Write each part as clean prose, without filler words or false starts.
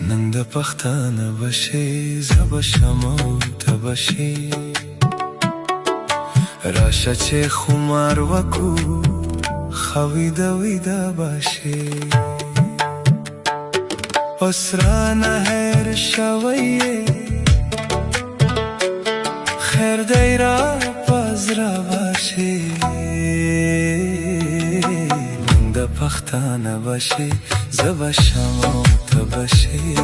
نن د پښتانه بشي زب شمو تبشي راشه چې خمار وکو خویده ویده باشي اسرانه هر شویه خیر دی را پزرا باشي نن د پښتانه بشي زب شمو تبشي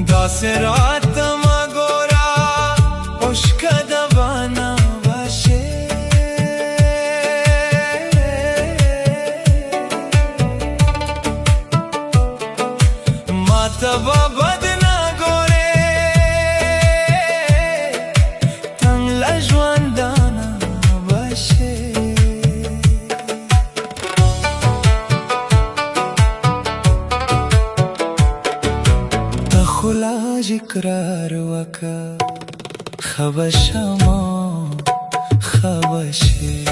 داسرات ما گورا عشق دوانا باشه ما تبا بدنا گوره تنگ لجوان دانا باشه خلاج اقرار وکا خبشما خبشی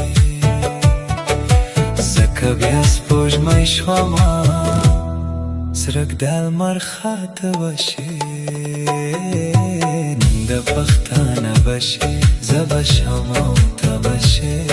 زکا بیاس پوجمای شما سرک دل مرخات باشی نند پختانه باشی زب شما تباشی